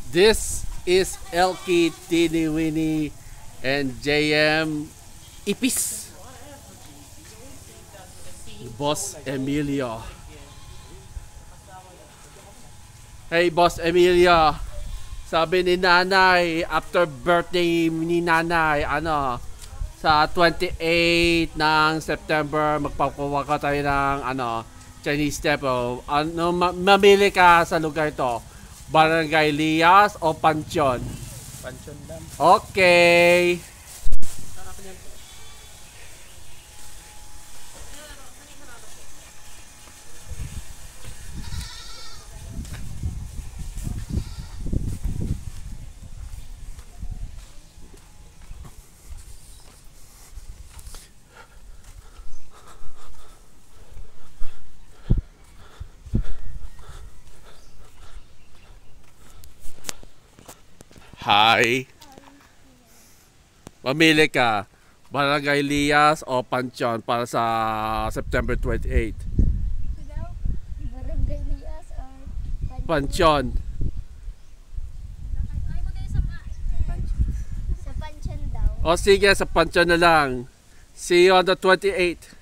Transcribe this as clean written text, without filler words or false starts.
This is Elkie, Teeny Winnie, and JM Ipis. Boss Emilio. Hey, Boss Emilio. Sabi ni Nanay, after birthday ni Nanay, sa 28 ng September, magpapawa ka tayo ng, Chinese temple. Mamili ka sa lugar to. Barangay Lias o Pansyon? Pansyon lang. Okay. Hi. Mamili ka. Barangay Lias o Pansyon para sa September 28. Barangay Lias or Pansyon. Sa Pansyon daw. O sige, sa Pansyon na lang. See you on the 28.